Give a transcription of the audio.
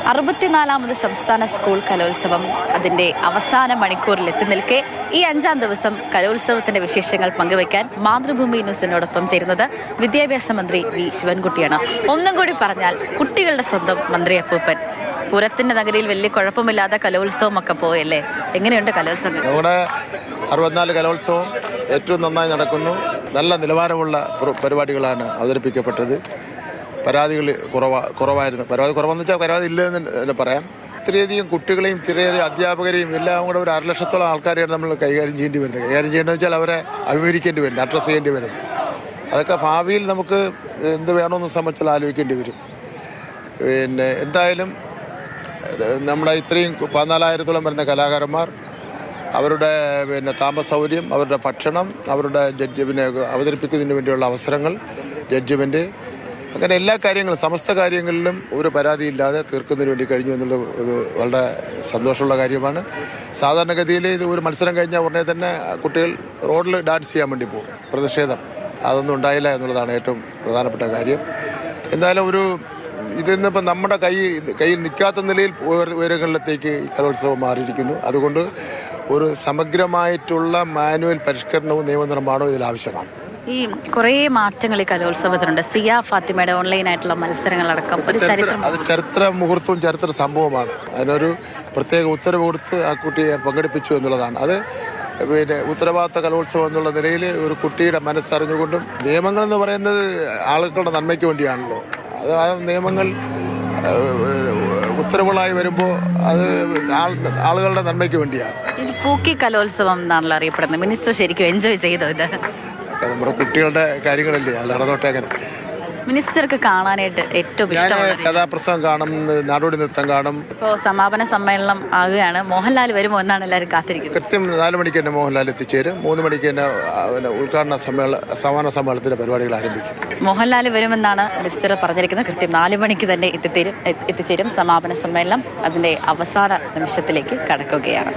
64ാമത് സംസ്ഥാന സ്കൂൾ കലോത്സവം അതിൻ്റെ അവസാന മണിക്കൂറിൽ എത്തി നിൽക്കെ ഈ 5ാം ദിവസം കലോത്സവത്തിൻ്റെ വിശേഷങ്ങൾ പങ്കുവയ്ക്കാൻ മാതൃഭൂമി ന്യൂസിനോടൊപ്പം ചേരുന്നത് വിദ്യാഭ്യാസ മന്ത്രി വി ശിവൻകുട്ടിയാണ്. ഒന്നും കൂടി പറഞ്ഞാൽ കുട്ടികളുടെ സ്വന്തം മന്ത്രി അപ്പൂപ്പൻ. പൂരത്തിൻ്റെ നഗരിയിൽ വലിയ കുഴപ്പമില്ലാതെ കലോത്സവം ഒക്കെ പോയല്ലേ? എങ്ങനെയുണ്ട് കലോത്സവം? നമ്മുടെ 64 കലോത്സവം ഏറ്റവും നന്നായി നടക്കുന്നു. നല്ല നിലവാരമുള്ള പരിപാടികളാണ് അവതരിപ്പിക്കപ്പെട്ടത്. പരാതികൾ കുറവായിരുന്നു. കുറവെന്ന് വെച്ചാൽ പരാതി ഇല്ലെന്ന് പറയാം. ഇത്രയധികം കുട്ടികളെയും ഇത്രയധികം അധ്യാപകരെയും എല്ലാം കൂടെ ഒരു 1.5 ലക്ഷത്തോളം ആൾക്കാരെയാണ് നമ്മൾ കൈകാര്യം ചെയ്യേണ്ടി വരുന്നത്. കൈകാര്യം ചെയ്യേണ്ടതെന്ന് വെച്ചാൽ അവരെ അഭിമുഖീകരിക്കേണ്ടി വരുന്നത്, അഡ്രസ്സ് ചെയ്യേണ്ടി വരുന്നത്. അതൊക്കെ ഭാവിയിൽ നമുക്ക് എന്ത് വേണമെന്ന് സംബന്ധിച്ചാൽ ആലോചിക്കേണ്ടി വരും. പിന്നെ എന്തായാലും നമ്മുടെ ഇത്രയും 14,000-ഓളം വരുന്ന കലാകാരന്മാർ, അവരുടെ താമസ സൗകര്യം, അവരുടെ ഭക്ഷണം, അവരുടെ അവതരിപ്പിക്കുന്നതിന് വേണ്ടിയുള്ള അവസരങ്ങൾ, ജഡ്ജ്മെൻറ്റ്, അങ്ങനെ എല്ലാ കാര്യങ്ങളും സമസ്ത കാര്യങ്ങളിലും ഒരു പരാതിയില്ലാതെ തീർക്കുന്നതിന് വേണ്ടി കഴിഞ്ഞു എന്നുള്ളത് വളരെ സന്തോഷമുള്ള കാര്യമാണ്. സാധാരണഗതിയിൽ ഇത് ഒരു മത്സരം കഴിഞ്ഞാൽ ഉടനെ തന്നെ കുട്ടികൾ റോഡിൽ ഡാൻസ് ചെയ്യാൻ വേണ്ടി പോകും, പ്രതിഷേധം. അതൊന്നും ഉണ്ടായില്ല എന്നുള്ളതാണ് ഏറ്റവും പ്രധാനപ്പെട്ട കാര്യം. എന്തായാലും ഇതിന്നിപ്പം നമ്മുടെ കയ്യിൽ നിൽക്കാത്ത നിലയിൽ ഉയരങ്ങളിലത്തേക്ക് ഈ കലോത്സവം മാറിയിരിക്കുന്നു. അതുകൊണ്ട് ഒരു സമഗ്രമായിട്ടുള്ള മാനുവൽ പരിഷ്കരണവും നിയമനിർമ്മാണവും ഇതിൽ ആവശ്യമാണ്. ഈ കുറേ മാറ്റങ്ങൾ ഈ കലോത്സവത്തിനുണ്ട്. സിയ ഫാത്തിമയുടെ ഓൺലൈനായിട്ടുള്ള മത്സരങ്ങളടക്കം ഒരു ചരിത്ര മുഹൂർത്തവും ചരിത്ര സംഭവമാണ്. അതിനൊരു പ്രത്യേക ഉത്തരവ് കൊടുത്ത് ആ കുട്ടിയെ പങ്കെടുപ്പിച്ചു എന്നുള്ളതാണ്. അത് ഉത്തരവാദിത്ത കലോത്സവം എന്നുള്ള നിലയിൽ ഒരു കുട്ടിയുടെ മനസ്സറിഞ്ഞുകൊണ്ടും, നിയമങ്ങൾ എന്ന് പറയുന്നത് ആളുകളുടെ നന്മയ്ക്ക് വേണ്ടിയാണല്ലോ. അത് ആ നിയമങ്ങൾ ഉത്തരവുകളായി വരുമ്പോൾ അത് ആളുകളുടെ നന്മയ്ക്ക് വേണ്ടിയാണ്. പൂക്കി കലോത്സവം എന്നാണല്ലോ അറിയപ്പെടുന്നത്. മിനിസ്റ്റർ ശരിക്കും എൻജോയ് ചെയ്തോ ഇത്? നമ്മുടെ കുട്ടികളുടെ കാര്യങ്ങളല്ലേ, അത് നടന്നോട്ടെ. അങ്ങനെ മിനിസ്റ്റർക്ക് കാണാനായിട്ട് ഏറ്റവും ഇഷ്ടമുള്ള കഥാപ്രസംഗം കാണും, നാടോടി നൃത്തം കാണും. ഇപ്പോൾ സമാപന സമ്മേളനം ആകുകയാണ്. മോഹൻലാൽ വരുമോ എന്നാണ് എല്ലാവരും കാത്തിരിക്കുന്നത്. കൃത്യം 4 മണിക്ക് തന്നെ മോഹൻലാൽ എത്തിച്ചേരും. 3 മണിക്ക് തന്നെ ഉദ്ഘാടന സമാപന സമ്മേളനത്തിന്റെ പരിപാടികൾ ആരംഭിക്കും. മോഹൻലാൽ വരുമെന്നാണ് മിനിസ്റ്റർ പറഞ്ഞിരിക്കുന്നത്. കൃത്യം 4 മണിക്ക് തന്നെ എത്തിച്ചേരും. സമാപന സമ്മേളനം അതിൻ്റെ അവസാന നിമിഷത്തിലേക്ക് കടക്കുകയാണ്.